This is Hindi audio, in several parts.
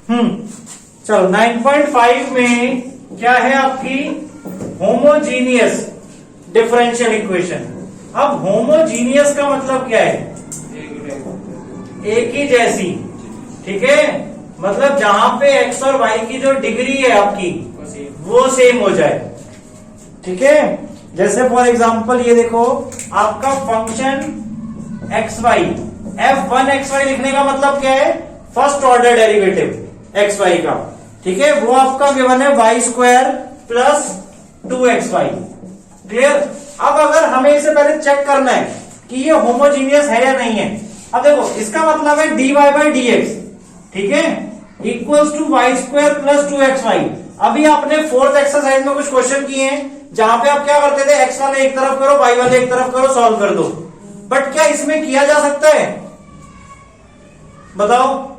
चलो 9.5 में क्या है आपकी होमोजीनियस डिफरेंशियल इक्वेशन। अब होमोजीनियस का मतलब क्या है? एक ही जैसी, ठीक है, मतलब जहां पे एक्स और वाई की जो डिग्री है आपकी वो सेम हो जाए, ठीक है। जैसे फॉर एग्जांपल ये देखो, आपका function x y, f1 x y लिखने का मतलब क्या है? First order derivative x y का, ठीक है, वो आपका गिवन है Y square plus 2xy। Clear? अब अगर हमें इसे पहले चेक करना है कि ये होमोजीनियस है या नहीं है। अब देखो, इसका मतलब है dy बाई डी एक्स, ठीक है, equals to y square plus 2xy। अभी आपने फोर्थ एक्सरसाइज में कुछ क्वेश्चन किए हैं जहां पे आप क्या करते थे, एक्स वाले एक तरफ करो, वाई वाले एक तरफ करो, सॉल्व कर दो। बट क्या इसमें किया जा सकता है? बताओ।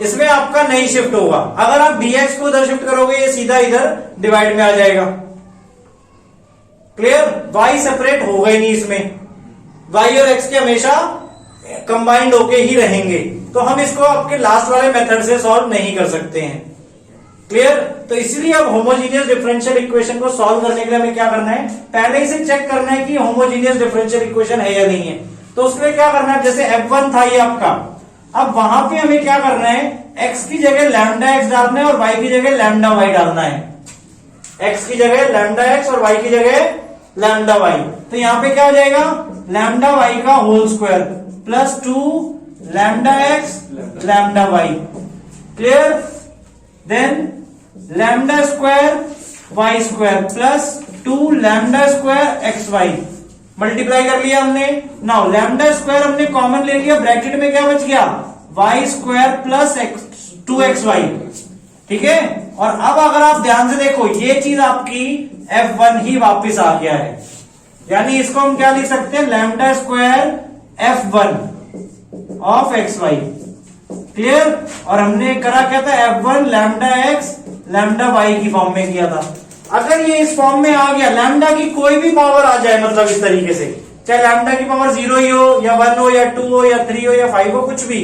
इसमें आपका नहीं शिफ्ट होगा। अगर आप dx को उधर शिफ्ट करोगे, ये सीधा इधर डिवाइड में आ जाएगा। क्लियर? y सेपरेट होगा ही नहीं इसमें, y और x के हमेशा कंबाइंड होके ही रहेंगे। तो हम इसको आपके लास्ट वाले मेथड से सॉल्व नहीं कर सकते हैं। क्लियर? तो इसलिए अब होमोजीनियस डिफरेंशियल इक्वेशन को सॉल्व करने के लिए हमें क्या करना है? पहले इसे चेक करना है कि होमोजीनियस डिफरेंशियल इक्वेशन है या नहीं है। तो उसके लिए क्या करना है? जैसे f1 था ये आपका, अब वहां पे हमें क्या करना है? x की जगह लैम्डा x डालना है और y की जगह लैम्डा y डालना है। x की जगह लैम्डा x और y की जगह लैम्डा y। तो यहां पे क्या हो जाएगा? लैम्डा y का whole square plus 2 lambda x lambda y। Clear? Then lambda square y square plus 2 lambda square x y। Multiply कर लिया हमने। नाउ लैम्डा स्क्वायर हमने कॉमन ले लिया, ब्रैकेट में क्या बच गया? वाई स्क्वायर प्लस 2xy, ठीक है। और अब अगर आप ध्यान से देखो, ये चीज आपकी f1 ही वापस आ गया है, यानी इसको हम क्या लिख सकते हैं? Lambda square f1 of xy। Clear? और हमने करा क्या था? f1 lambda x lambda y की फॉर्म में किया था। अगर ये इस फॉर्म में आ गया, लैम्डा की कोई भी पावर आ जाए, मतलब इस तरीके से, चाहे लैम्डा की पावर 0 ही हो या 1 हो या 2 हो या 3 हो या 5 हो, कुछ भी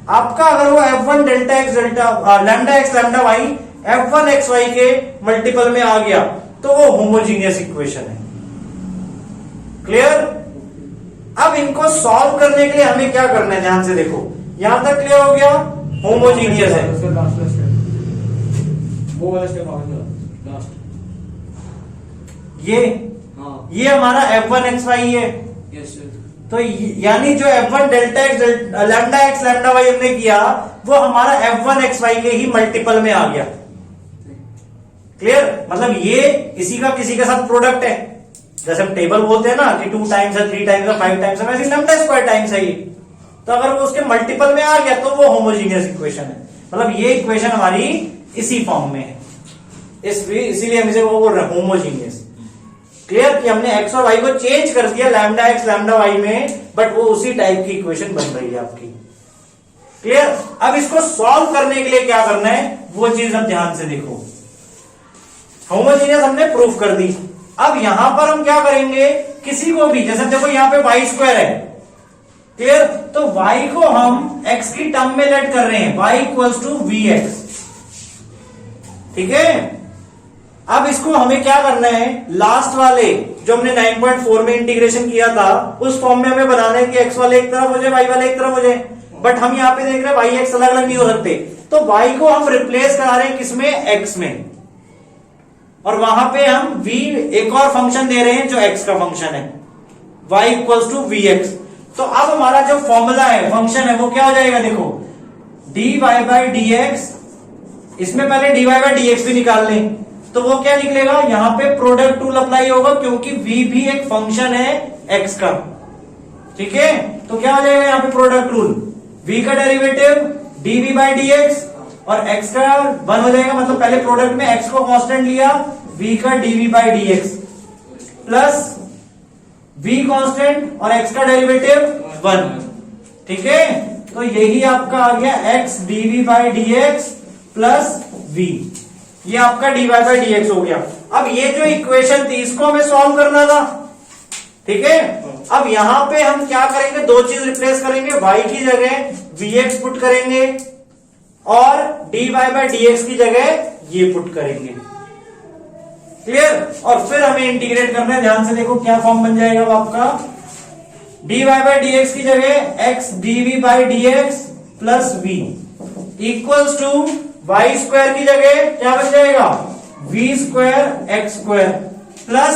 आपका, अगर वो f1 delta x delta lambda x lambda y f1 xy के मल्टीपल में आ गया तो वो होमोजीनियस इक्वेशन है। क्लियर? अब इनको सॉल्व करने के लिए हमें क्या करना है? ध्यान से देखो, यहां तक क्लियर हो गया? होमोजीनियस है। ये हमारा f1 xy है। तो यानी जो f1 delta x lambda x lambda y हमने किया, वो हमारा f1 xy के ही मल्टीपल में आ गया। क्लियर? मतलब ये इसी का किसी के साथ प्रोडक्ट है। जैसे हम टेबल बोलते हैं ना कि 2 टाइम्स है, 3 टाइम्स है, 5 टाइम्स है, वैसे लैम्डा स्क्वायर टाइम्स है ये। तो अगर वो उसके मल्टीपल में आ गया तो वो होमोजीनियस इक्वेशन है। मतलब ये इक्वेशन हमारी इसी फॉर्म में है, इसीलिए हम इसे वो बोल रहे हैं होमोजीनियस। क्लियर? कि हमने x और y को चेंज कर दिया लैम्डा x लैम्डा y में, बट वो उसी टाइप की इक्वेशन बन रही है आपकी। क्लियर? अब इसको सॉल्व करने के लिए क्या करना है, वो चीज अब ध्यान से देखो। होमोजीनियस हमने प्रूफ कर दी। अब यहां पर हम क्या करेंगे? किसी को भी, जैसे देखो यहां पे वाई स्क्वायर है, क्लियर, तो y को हम x की टर्म में लेट कर रहे हैं, y इक्वल्स टू vx, ठीक है। अब इसको हमें क्या करना है? लास्ट वाले जो हमने 9.4 में इंटीग्रेशन किया था उस फॉर्म में हमें बनाना है कि x वाले एक तरफ हो जाए, y वाले एक तरफ हो जाए। बट हम यहां पे देख रहे हैं y x अलग अलग नहीं हो सकते, तो y को हम रिप्लेस करा रहे हैं किसमें? x में, और वहां पे हम v एक और फंक्शन दे रहे हैं जो x का फंक्शन है, y इक्वल्स टू vx। तो अब हमारा जो फॉर्मूला है, फंक्शन है, वो क्या हो जाएगा? देखो dy बाई dx, इसमें पहले dy बाई dx भी निकाल लें, तो वो क्या निकलेगा? यहां पे प्रोडक्ट रूल अप्लाई होगा क्योंकि v भी एक फंक्शन है x का, ठीक है। तो क्या हो जाएगा यहां पे प्रोडक्ट रूल? v का डेरिवेटिव dv बाई dx और x का 1 हो जाएगा, मतलब पहले प्रोडक्ट में x को कांस्टेंट लिया, v का dv by dx plus v constant और x का डेरिवेटिव 1, ठीक है। तो यही आपका आ गया x dv by dx plus v, ये आपका dy बाई dx हो गया। अब ये जो इक्वेशन थी इसको हमें सॉल्व करना था, ठीक है। अब यहां पे हम क्या करेंगे? दो चीज रिप्लेस करेंगे, y की जगह vx पुट करेंगे, और dy बाय dx की जगह ये पुट करेंगे। क्लियर? और फिर हमें इंटीग्रेट करना है, ध्यान से देखो क्या फॉर्म बन जाएगा आपका, dy बाय dx की जगह x dv by dx plus v equals to y square की जगह क्या बन जाएगा, v square x square plus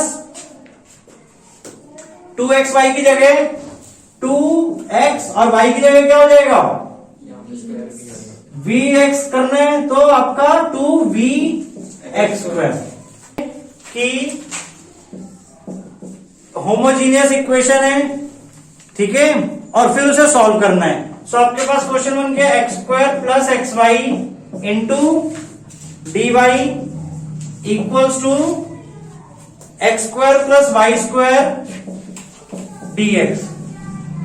2xy की जगह 2x और y की जगह क्या हो जाएगा, vx करना है तो आपका 2vx स्क्वायर की होमोजीनियस इक्वेशन है। ठीक है, और फिर उसे सॉल्व करना है। सो आपके पास क्वेश्चन बन गया x square plus x y into d y equals to x square plus y square d x.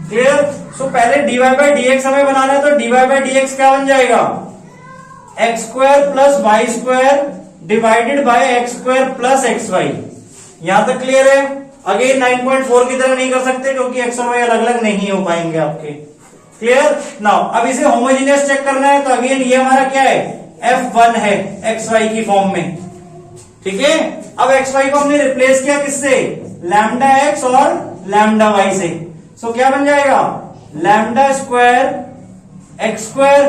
Clear? So पहले d y by d x हमें बनाना है, तो d y by d x क्या बन जाएगा, x square plus y square divided by x square plus x y. यहां तक क्लियर है? अगेन 9.4 की तरह नहीं कर सकते क्योंकि एक्स और वाई अलग अलग नहीं हो पाएंगे आपके। क्लियर? नाउ अब इसे होमोजेनियस चेक करना है, तो अगेन ये हमारा क्या है, F1 है एक्स वाई की फॉर्म में। ठीक है, अब एक्स वाई को हमने रिप्लेस किया किससे, लैम्डा एक्स और लैम्डा वाई से। सो क्या बन जाएगा, lambda square x square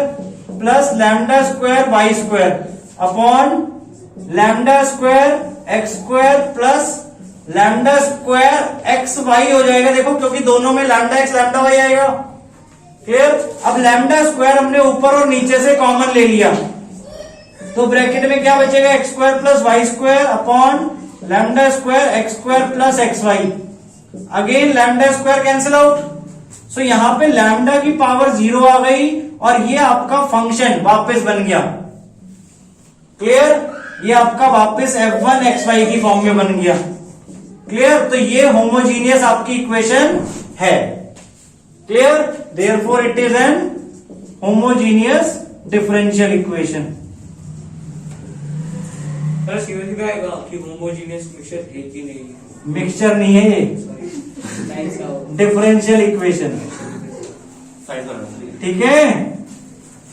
plus lambda square y square upon lambda square x square plus lambda square x y हो जाएगा। देखो क्योंकि दोनों में लैम्डा एक्स लैम्डा वाई आएगा। क्लियर? अब लैम्डा स्क्वायर हमने ऊपर और नीचे से कॉमन ले लिया, तो ब्रैकेट में क्या बचेगा, x square plus y square upon lambda square x square plus x y. Again lambda square cancel out, so यहां पे लैम्डा की पावर 0 आ गई और ये आपका फंक्शन वापस बन गया। क्लियर? ये आपका वापस F1 XY की फॉर्म में बन गया। क्लियर? तो ये होमोजीनियस आपकी इक्वेशन है। Clear? Therefore it is an homogeneous differential equation. Homogeneous mixture है कि नहीं? मिक्सचर नहीं है ये, डिफरेंशियल इक्वेशन। ठीक है,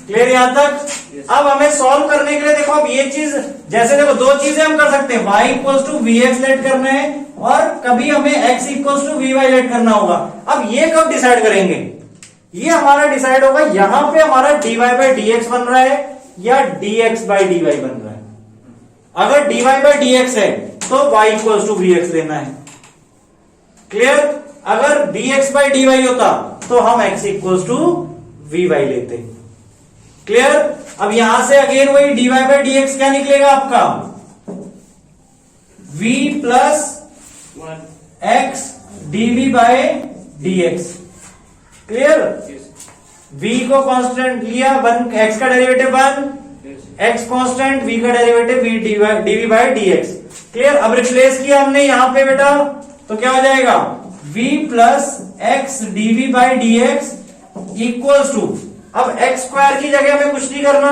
क्लियर यहां तक? अब हमें सॉल्व करने के लिए देखो, अब ये चीज जैसे देखो दो चीजें हम कर सकते हैं, y equals to v x let करना है और कभी हमें x equals to v y let करना होगा। अब ये कब डिसाइड करेंगे, ये हमारा डिसाइड होगा यहां पे हमारा dy बाई डी एक्स बन रहा है या dx बाई डी वाई बन रहा है। अगर dy बाई डी एक्स है तो y equals to v x लेना है। क्लियर? अगर dx बाई डी वाई होता तो हम x equals to v y लेते। क्लियर? अब यहां से अगेन वही dy बाई डी एक्स क्या निकलेगा आपका, v plus x dv by dx। Clear? v को कांस्टेंट लिया, 1 x का डेरिवेटिव 1, x कांस्टेंट, v का derivative v dv by dx। Clear? अब रिप्लेस किया हमने यहां पे बेटा, तो क्या हो जाएगा, v plus x dv by dx equals to, अब एक्स स्क्वायर की जगह में कुछ नहीं करना,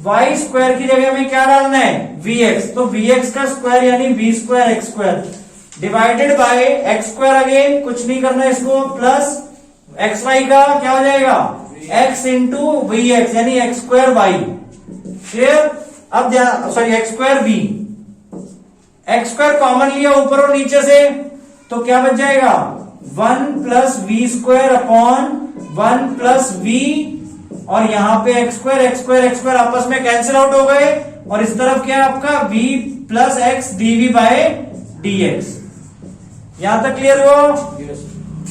वाई स्क्वायर की जगह में क्या डालना है, vx, तो vx का स्क्वायर यानी v square x square divided by x square, again कुछ नहीं करना इसको, प्लस एक्स वाई का क्या हो जाएगा, x इंटू वी एक्स यानी एक्स स्क्वायर वाई। क्लियर? अब sorry x square v, x square common लिया ऊपर और नीचे से, तो क्या बच जाएगा, 1 plus v square upon 1 plus v, और यहां पे x square x square x square आपस में कैंसिल आउट हो गए, और इस तरफ क्या है आपका v plus x d v by dx। यहां तक क्लियर हुआ?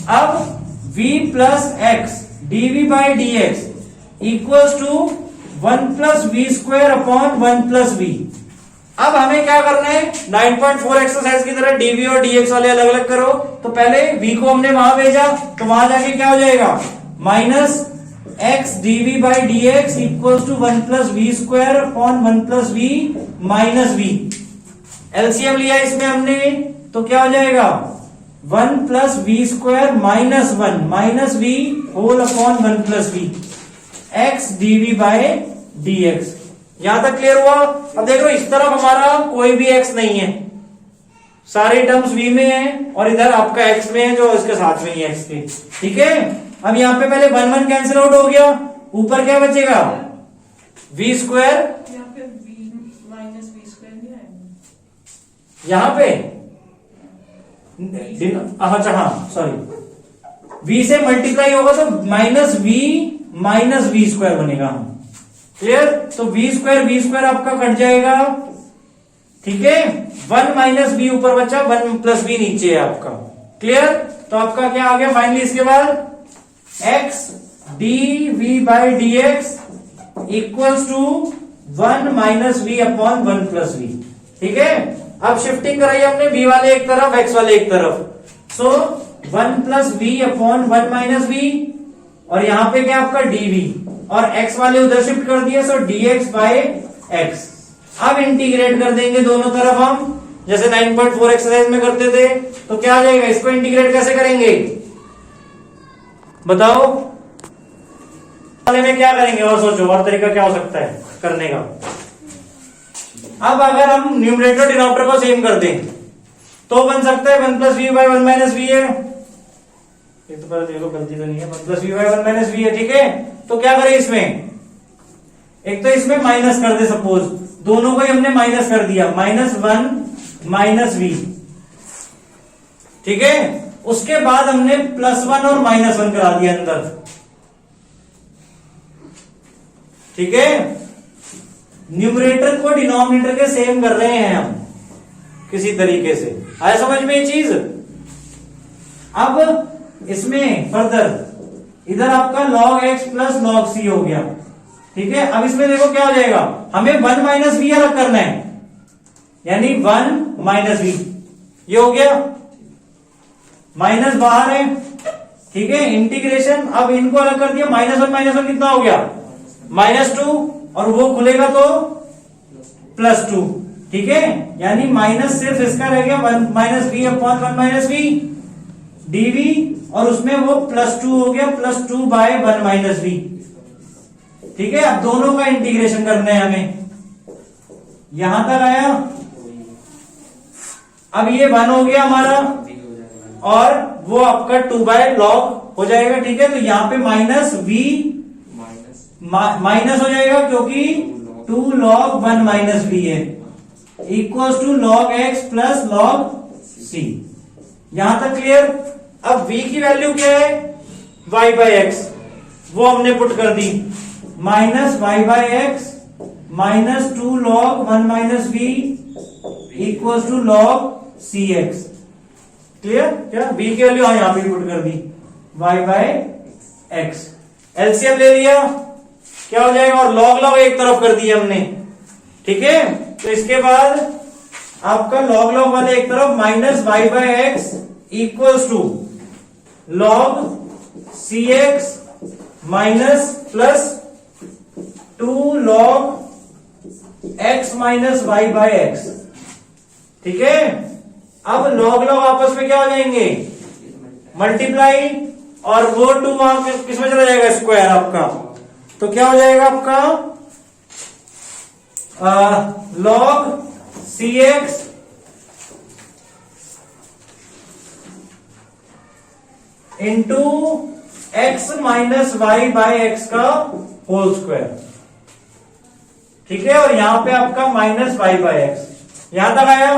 अब v plus x d v by dx equals to 1 plus v square upon 1 plus v. अब हमें क्या करना है, 9.4 एक्सरसाइज की तरह dv और dx वाले अलग अलग करो। तो पहले v को हमने वहां भेजा, तो वहां जाके क्या हो जाएगा, minus x d v by d x equal to 1 plus v square upon 1 plus v minus v. LCM लिया इसमें हमने, तो क्या हो जाएगा, 1 plus v square minus 1 minus v whole upon 1 plus v x d v by d x. यहां तक क्लियर हुआ? अब देख लो इस तरफ हमारा कोई भी x नहीं है, सारे टर्म्स v में है, और इधर आपका x में है जो इसके साथ में ही x के। ठीक है, अब यहां पे पहले 1 1 कैंसिल आउट हो गया, ऊपर क्या बचेगा, वी स्क्वायर या फिर v माइनस वी स्क्वायर नहीं आएगा। यहां पे अच्छा हाँ सॉरी, v से मल्टीप्लाई होगा तो माइनस वी स्क्वायर बनेगा। हम क्लियर? तो वी स्क्वायर आपका कट जाएगा, ठीक है। 1 माइनस बी ऊपर बचा, 1 प्लस बी नीचे है आपका। क्लियर? तो आपका क्या आ गया फाइनली इसके बाद x d by d x equals to 1 minus v upon 1 plus v. ठीक है, अब शिफ्टिंग कराई हमने v वाले एक तरफ x वाले एक तरफ। So 1 plus v upon 1 minus v, और यहां पे क्या आपका dv, और x वाले उधर शिफ्ट कर दिए, सो dx बाय x। अब इंटीग्रेट कर देंगे दोनों तरफ हम, जैसे 9.4 एक्सरसाइज में करते थे। तो क्या आ जाएगा, इसको इंटीग्रेट कैसे करेंगे बताओ? वाले में क्या करेंगे, और सोचो और तरीका क्या हो सकता है करने का। अब अगर हम न्यूमरेटर डिनोमिनेटर को सेम कर दें तो बन सकता है 1 plus v by 1 minus v है। एक तो पहले देखो गलती तो नहीं है, 1 plus v by 1 minus v है। ठीक है, तो क्या करें इसमें, एक तो इसमें माइनस कर दे, सपोज दोनों को ही हमने माइनस कर दिया, -1 माइनस वी। ठीक है, उसके बाद हमने +1 और -1 करा दिया अंदर। ठीक है, न्यूमरेटर को डिनोमिनेटर के सेम कर रहे हैं हम किसी तरीके से। आया समझ में ये चीज? अब इसमें फर्दर इधर आपका log x plus log c हो गया। ठीक है, अब इसमें देखो क्या हो जाएगा, हमें 1 माइनस वी अलग करना है, यानी 1 माइनस वी, ये हो गया, माइनस बाहर है। ठीक है, इंटीग्रेशन, अब इनको अलग कर दिया, -1 कितना हो गया, -2, और वो खुलेगा तो +2। ठीक है, यानी माइनस सिर्फ इसका रह गया 1 minus v upon 1 minus v dv, और उसमें वो +2 हो गया, +2 बाय 1 माइनस वी। ठीक है, अब दोनों का इंटीग्रेशन करना है हमें, यहां तक आया। अब ये 1 हो गया हमारा, और वो आपका 2 बाय लॉग हो जाएगा। ठीक है, तो यहां पे माइनस वी माइनस हो जाएगा, क्योंकि 2 log 1 माइनस वी है, equals to log x plus log c। यहां तक क्लियर? अब v की वैल्यू क्या है, y बाई एक्स, वो हमने पुट कर दी, minus y by x minus 2 log 1 minus v equals to log c x. Clear? क्या v की वैल्यू यहां पे पुट कर दी, y बाई एक्स, एलसीएम ले लिया, क्या हो जाएगा, और log एक तरफ कर दिया हमने। ठीक है, तो इसके बाद आपका log वाले एक तरफ, minus y by x equals to log c x minus plus 2 log x minus y by x. ठीक है, अब log आपस में क्या हो जाएंगे, मल्टीप्लाई, और वो 2 वहां किस में चला जाएगा, स्क्वायर आपका। तो क्या हो जाएगा आपका, log c x into x minus y by x का होल स्क्वायर। ठीक है, और यहां पे आपका माइनस वाई बाई एक्स, यहां तक आया।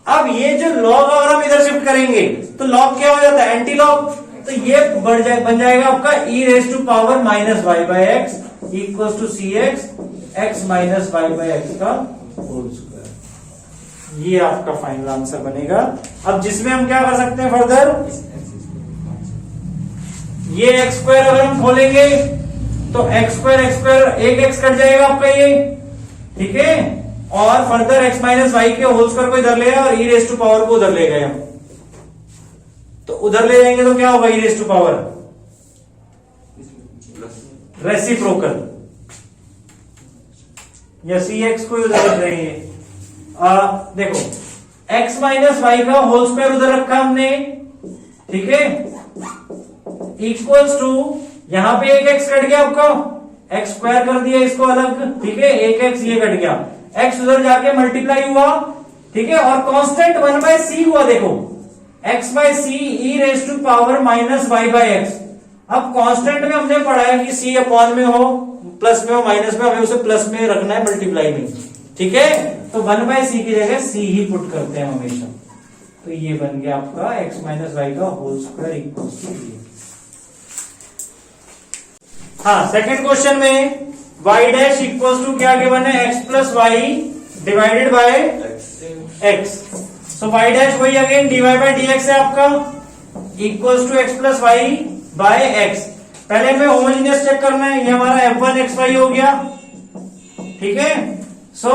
अब ये जो log अगर हम इधर शिफ्ट करेंगे तो log क्या हो जाता है, एंटी log, तो ये बन जाएगा आपका e raise to power minus y by x equal to c x x minus y by x का होल स्क्वायर। ये आपका फाइनल आंसर बनेगा। अब जिसमें हम क्या कर सकते हैं फर्दर, ये एक्स स्क्वायर अगर हम खोलेंगे तो एक्स स्क्वायर एक एक्स कट जाएगा आपका ये। ठीक है, और फर्दर एक्स माइनस वाई के होल स्क्वायर को इधर ले आए, और ई रेस टू पावर को उधर ले गए हम, तो उधर ले जाएंगे तो क्या होगा, ई रेस टू पावर रेसिप्रोकल, या सी एक्स को उधर रख रहे हैं। देखो एक्स माइनस वाई का होल स्क्वायर उधर रखा हमने, ठीक है, इक्वल्स टू, यहां पे एक एक्स कट गया आपका, एक्स स्क्वायर कर दिया इसको अलग। ठीक है, एक एक्स ये कट गया, एक्स उधर जाके मल्टीप्लाई हुआ। ठीक है, और कांस्टेंट 1 बाय सी हुआ, देखो x by c e raise to power minus y by x. अब कांस्टेंट में हमने पढ़ा है कि c अपॉन में हो प्लस में हो माइनस में, हमें उसे प्लस में रखना है, मल्टीप्लाई में। ठीक है, तो 1/c की जगह c ही पुट करते हैं हमेशा। तो ये बन गया आपका x माइनस वाई का whole square equal to v। हाँ, सेकंड क्वेश्चन में y डैश इक्वल टू क्या गिवन है, x plus y divided by x। So y dash वही अगेन dy बाय dx है आपका, equals to x plus y by x। पहले हमें होमोजेनियस चेक करना है, ये हमारा f1xy हो गया। ठीक है, सो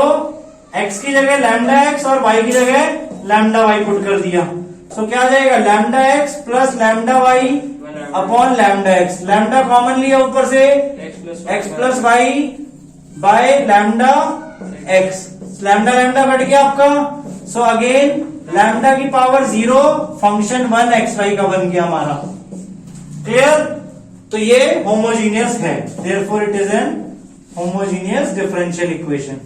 x की जगह लैम्डा x और y की जगह लैम्डा y पुट कर दिया। सो क्या आ जाएगा, lambda x plus lambda y upon lambda x। Lambda common लिया ऊपर से, x plus y by lambda x। Lambda lambda cut गया आपका। सो अगेन लैम्डा की पावर 0, फंक्शन 1xy का बन गया हमारा। क्लियर, तो ये होमोजीनियस है, therefore it is an homogeneous differential equation.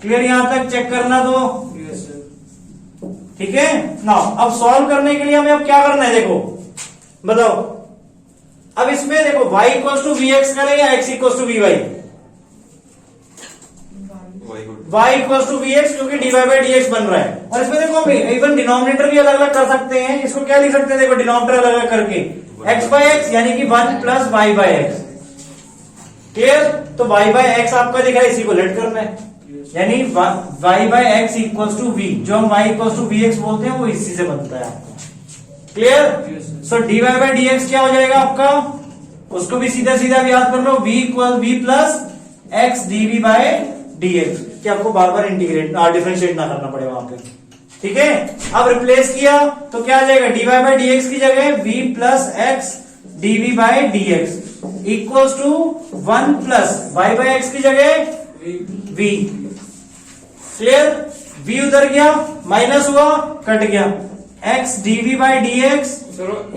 Clear, यहां तक चेक करना तो ठीक है ना। अब सॉल्व करने के लिए हमें अब क्या करना है, देखो बताओ। अब इसमें देखो y equals to v x करें या x equals to v y. y equals to v x, क्योंकि dy बाई डी एक्स बन रहा है। और इसमें देखो हम इवन डिनोमिनेटर भी अलग अलग कर सकते हैं। इसको क्या लिख सकते हैं, देखो डिनोमिनेटर अलग अलग करके x बाई एक्स यानी कि 1 plus y by x. Clear, तो y बाई एक्स आपका दिख रहा है, इसी को लेट करना है, यानी y by x equals to v। जो हम y equals to v x बोलते हैं वो इसी से बनता है आपका। Clear, so dy by d x क्या हो जाएगा आपका, उसको भी सीधा सीधा भी याद कर लो, v equal v plus x dv by dx, कि आपको बार बार इंटीग्रेट डिफरेंशिएट ना करना पड़े वहां पे। ठीक है, अब रिप्लेस किया तो क्या आ जाएगा, dy बाई dx की जगह v plus x dv by dx equals to 1 plus y by x की जगह v। क्लियर, v उधर गया, माइनस हुआ, कट गया, x dv by dx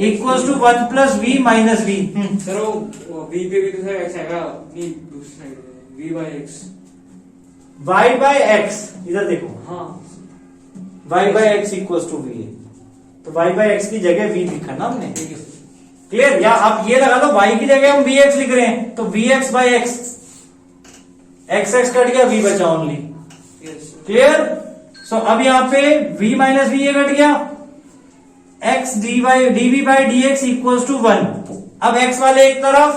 equals to 1 plus v minus v। Sir वो v पे भी तो सर x आएगा, दूसरी side v by x। y by x इधर देखो, हाँ y by x equals to v है, तो y बाई एक्स की जगह v लिखा ना हमने। ठीक है। क्लियर, या आप ये लगा लो y की जगह हम vx लिख रहे हैं, तो vx by x, x x cut गया, v बचा ओनली। क्लियर, सो अब यहां पे v माइनस v ये कट गया, x dv by dx equals to 1। अब x वाले एक तरफ,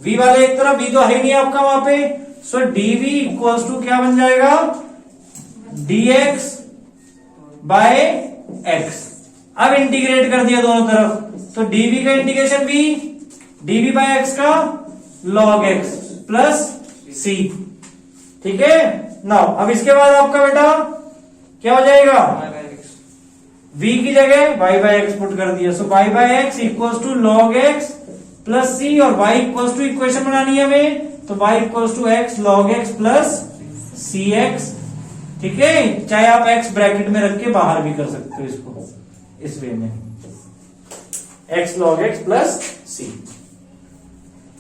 v वाले एक तरफ, v तो है नहीं आपका वहां पे, सो dv इक्वल्स टू क्या बन जाएगा, dx बाय x। अब इंटीग्रेट कर दिया दोनों तरफ, तो dv का integration v, dv by x का log x प्लस c। ठीक है, नाउ अब इसके बाद आपका बेटा क्या हो जाएगा, v की जगह y बाय एक्स पुट कर दिया, so y by x equals to log x plus c, और y इक्वल्स टू इक्वेशन बनानी है हमें, तो y equals to x log x plus cx। ठीक है, चाहे आप x ब्रैकेट में रख के बाहर भी कर सकते हो इसको, इस वे में x log x plus c।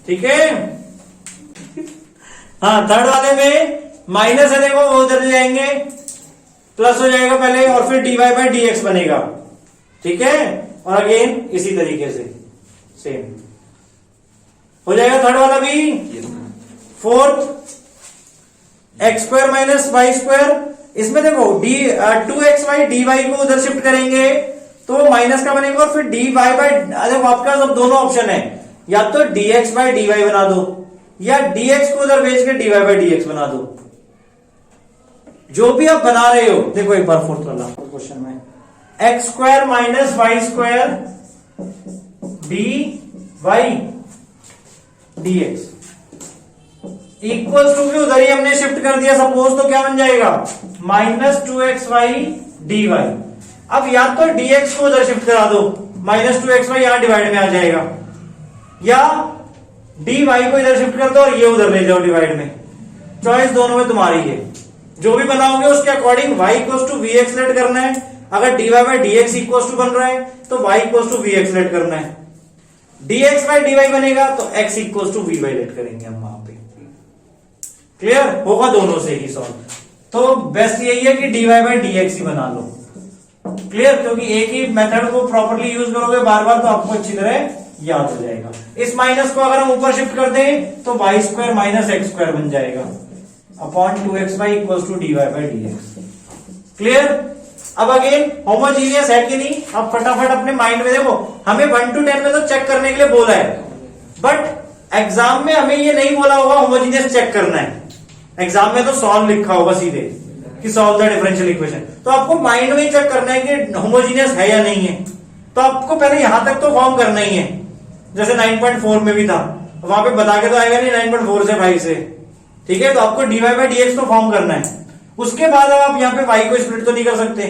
ठीक है, हाँ थर्ड वाले में माइनस है, देखो वो उधर जाएंगे, प्लस हो जाएगा पहले और फिर dy बाई dx बनेगा। ठीक है, और अगेन इसी तरीके से सेम हो जाएगा थर्ड वाला भी। Fourth x square minus y square, इसमें देखो two x y d y को उधर शिफ्ट करेंगे तो माइनस का बनेगा, और फिर डी वाई बाई, देखो आपका सब दोनों ऑप्शन है, या तो d x by d y बना दो या डी एक्स को उधर भेज के d y by d x बना दो, जो भी आप बना रहे हो। देखो एक बार फोर्थ वाला क्वेश्चन में, x square minus y square d y d x equals to भी उधर ही हमने शिफ्ट कर दिया सपोज, तो क्या बन जाएगा, माइनस 2xy dy। अब या तो dx को उधर शिफ्ट करा दो, माइनस 2xy यहां डिवाइड में आ जाएगा, या dy को इधर शिफ्ट कर दो और ये उधर ले जाओ डिवाइड में। चॉइस दोनों में तुम्हारी है, जो भी बनाओगे उसके according y equals to vx let करना है। अगर dy by dx equals to बन रहा है तो y equals to vx let करना है, dx बाई dy बनेगा तो x equals to vy let करेंगे हम वहां पे। क्लियर होगा दोनों से ही सॉल्व, तो बेस्ट यही है कि dy बाई dx ही बना लो। क्लियर, क्योंकि एक ही मेथड को प्रॉपर्ली यूज करोगे बार बार तो आपको अच्छी तरह याद हो जाएगा। इस माइनस को अगर हम ऊपर शिफ्ट कर दें तो Y square minus X square बन जाएगा upon 2xy equal to dy by dx। Clear? अब अगेन होमोजीनियस है कि नहीं, अब फटाफट अपने माइंड में देखो, हमें 1 to 10 में तो चेक करने के लिए बोला है, बट एग्जाम में हमें ये नहीं बोला होगा होमोजीनियस चेक करना है। एग्जाम में तो सॉल्व लिखा होगा सीधे कि सॉल्व द डिफरेंशियल इक्वेशन, तो आपको माइंड में ही चेक करना है कि होमोजीनियस है या नहीं है। तो आपको पहले यहां तक तो फॉर्म करना ही है, जैसे 9.4 में भी था, वहां पे बता के तो आएगा नहीं 9.4 से 5 से, ठीक है। तो आपको dy बाई dx तो फॉर्म करना है। उसके बाद अब आप यहाँ पे y को स्प्लिट तो नहीं कर सकते,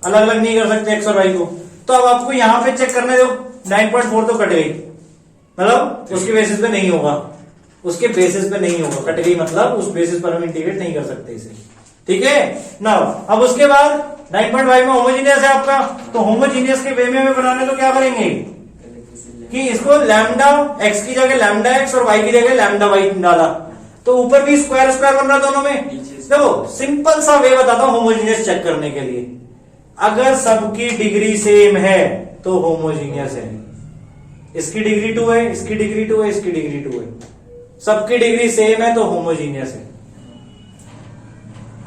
अलग अलग नहीं कर सकते x और y को, तो अब आपको यहाँ पे चेक करने दो, 9.4 तो कट गई, मतलब उसके बेसिस पे नहीं होगा, उसके बेसिस पे नहीं होगा, कट गई मतलब उस बेसिस पर हम इंटीग्रेट नहीं कर सकते इसे, ठीक है ना। अब उसके बाद 9.5 में होमोजीनियस है आपका, तो होमोजीनियस के वे में हमें बनाने तो क्या करेंगे कि इसको लैम्डा x की जगह लैम्डा x और y की जगह लैम्डा y डाला, तो ऊपर भी स्क्वायर स्क्वायर बन रहा दोनों में। देखो सिंपल सा वे बताता हूं होमोजीनियस चेक करने के लिए, अगर सबकी डिग्री सेम है तो होमोजीनियस है। इसकी डिग्री 2 है, इसकी डिग्री 2 है, इसकी डिग्री 2 है, सबकी डिग्री सेम है तो होमोजीनियस है।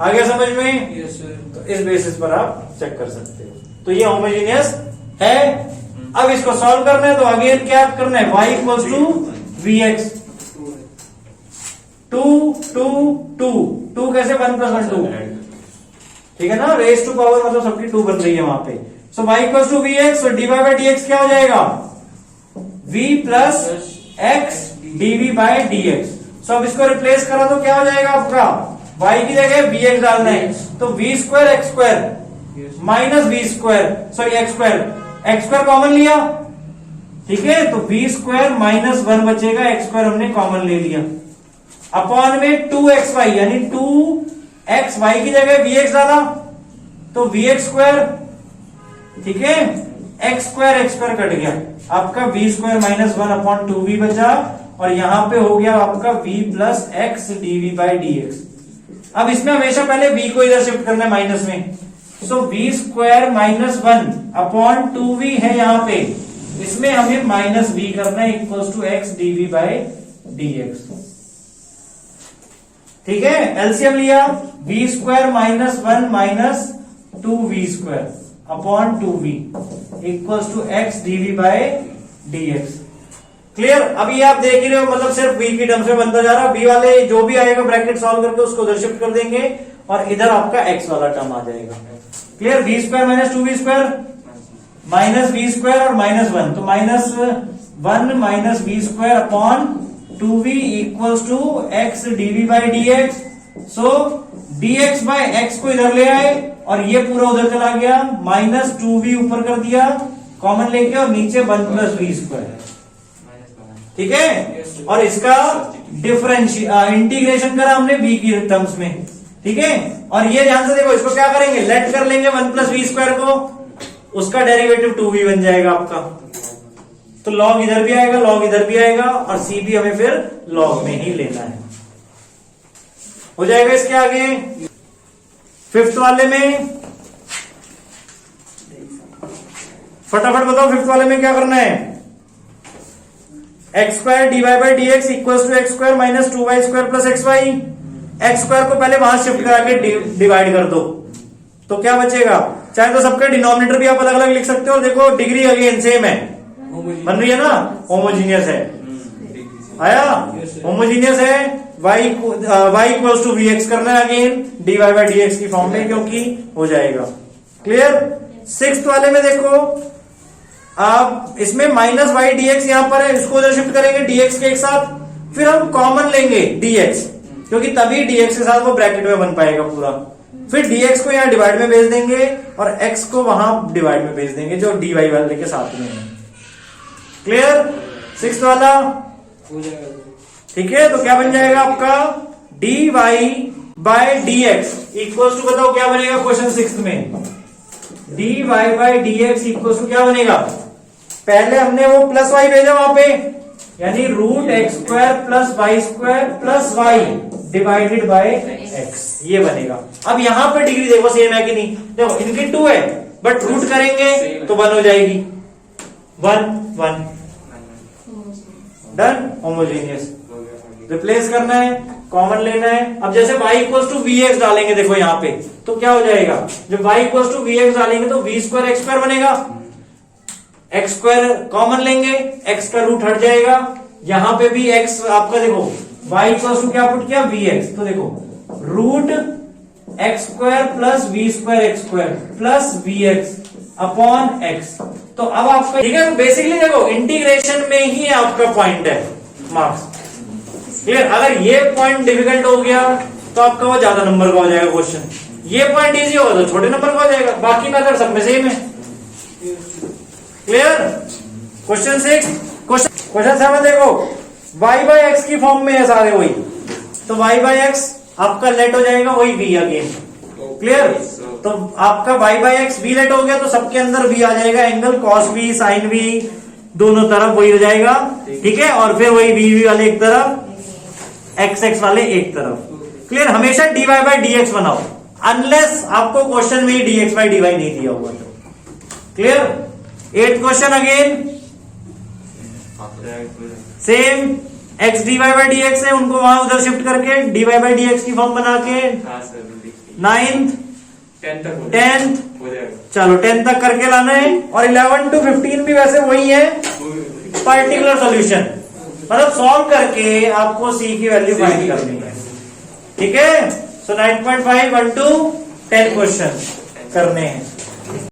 आ गया समझ में? Yes sir. तो इस बेसिस पर आप चेक कर सकते हो, तो ये होमोजीनियस है। अब इसको सॉल्व करना है, तो अगेन क्या करना है, y इक्वल्स टू vx, 2 2 2 2 कैसे 1 प्लस 1 2, ठीक है ना, रेस टू पावर मतलब सबकी 2 बन रही है वहां पे। सो y इक्वल्स टू vx, और dy बाई dx क्या हो जाएगा, v plus x dv by dx। सो अब इसको रिप्लेस करा तो क्या हो जाएगा आपका, y की जगह vx डालना है, तो v square x square minus v square, sorry x square common लिया, ठीक है, तो v स्क्वायर माइनस 1 बचेगा, एक्स स्क्वायर हमने कॉमन ले लिया, अपॉन में 2xy यानी 2xy की जगह vx डाला तो vx स्क्वायर, ठीक है, एक्स स्क्वायर कट गया, आपका v square minus 1 upon 2v बचा, और यहां पे हो गया आपका v plus x dv by dx। अब इसमें हमेशा पहले v को इधर शिफ्ट करना है माइनस में, सो v square minus 1 upon 2v है यहां पे, इसमें हमें माइनस v करना है equals to x dv by dx, ठीक है। एलसीएम लिया, v square minus 1 minus 2v square upon 2v equals to x dv by dx। Clear? अभी आप देख ही रहे हो, मतलब सिर्फ v की टर्म्स में बनता जा रहा है, v वाले जो भी आएगा ब्रैकेट सॉल्व करके उसको उधर शिफ्ट कर देंगे, और इधर आपका x वाला टर्म आ जाएगा। Clear? v square minus 2v square minus v square और माइनस 1, तो minus 1 minus v square upon 2v equals to x dv by dx। So dx by x को इधर ले आए और ये पूरा उधर चला गया, माइनस 2v ऊपर कर दिया कॉमन लेके, और नीचे 1 प्लस v स्क्वायर, ठीक है। और इसका इंटीग्रेशन करा हमने v की टर्म्स में, ठीक है। और ये ध्यान से देखो, इसको क्या करेंगे, लेट कर लेंगे 1 प्लस v स्क्वायर को, उसका डेरिवेटिव 2v बन जाएगा आपका, तो लॉग इधर भी आएगा, लॉग इधर भी आएगा, और c भी हमें फिर लॉग में ही लेना है, हो जाएगा। इसके आगे फिफ्थ वाले में फटाफट बताओ, फिफ्थ वाले में क्या करना है, x square d y by d x equal to x square minus 2y square plus x y. X square को पहले वहां शिफ्ट करा के डिवाइड कर दो, तो क्या बचेगा, चाहे तो सबके डिनोमिनेटर भी आप अलग अलग लिख सकते हो, देखो डिग्री अगेन सेम है, बन रही है ना, होमोजीनियस है, आया होमोजीनियस है। y equals to v x करना है again d y by d x की फॉर्म में, क्योंकि हो जाएगा। क्लियर? सिक्स्थ वाले में देखो, आप इसमें माइनस वाई डी एक्स यहां पर है, इसको उधर शिफ्ट करेंगे dx के एक साथ, फिर हम कॉमन लेंगे dx, क्योंकि तभी dx के साथ वो ब्रैकेट में बन पाएगा पूरा, फिर dx को यहां डिवाइड में भेज देंगे और x को वहां डिवाइड में भेज देंगे जो dy वाले के साथ में है। क्लियर? सिक्स्थ वाला हो जाएगा, ठीक है। तो क्या बन जाएगा आपका dy by dx equals to, बताओ क्या बनेगा क्वेश्चन सिक्स्थ में, dy by dx equals to क्या बनेगा, पहले हमने वो प्लस y भेजा वहां पे, यानी root x square plus y square plus y divided by x, ये बनेगा। अब यहां पे डिग्री देखो सेम है कि नहीं, देखो इनकी 2 है, बट रूट करेंगे तो 1 हो जाएगी, 1 1, डन, होमोजेनियस। हो गया आगे। रिप्लेस करना है, कॉमन लेना है। अब जैसे y equal to v x डालेंगे, देखो यहाँ पे तो क्या हो जाएगा, जब y equal to v x डालेंगे तो वी स्क्वायर एक्स स्क्वायर बनेगा, एक्स स्क्वायर कॉमन लेंगे, एक्स का रूट हट जाएगा, यहां पे भी x आपका देखो y इक्वल टू क्या पुट किया, वी एक्स, तो देखो root x square plus v square x square plus v x upon x. तो अब आपका ठीक है, बेसिकली देखो इंटीग्रेशन में ही आपका पॉइंट है मार्क्स। क्लियर? अगर ये पॉइंट डिफिकल्ट हो गया तो आपका वो ज्यादा नंबर का हो जाएगा क्वेश्चन, ये पॉइंट इजी होगा तो छोटे नंबर का हो जाएगा, बाकी मेथड सब में सेम है। क्लियर? क्वेश्चन 6, क्वेश्चन 7 देखो, y बाय एक्स की फॉर्म में है सारे वही, तो y बाय एक्स आपका लेट हो जाएगा वही v अगेन। क्लियर? तो आपका y by x v let हो गया तो सबके अंदर v आ जाएगा, angle cos v sin v दोनों तरफ वही हो जाएगा, ठीक है, और फिर वही v वाले एक तरफ, x x वाले एक तरफ। क्लियर? हमेशा dy बाय dx बनाओ, अनलेस आपको क्वेश्चन में dx बाय dy नहीं दिया हुआ तो। Clear? 8th question again same, x dy by dx है, उनको वहां उधर शिफ्ट करके dy बाय dx की फॉर्म बना के 9th 10th हो जाएगा। चलो 10 तक करके लाना है, और 11 to 15 भी वैसे वही है, पर्टिकुलर सॉल्यूशन, मतलब सॉल्व करके आपको c की वैल्यू फाइंड करनी है। ठीक है, सो 9.5 1 to 10 क्वेश्चन करने हैं।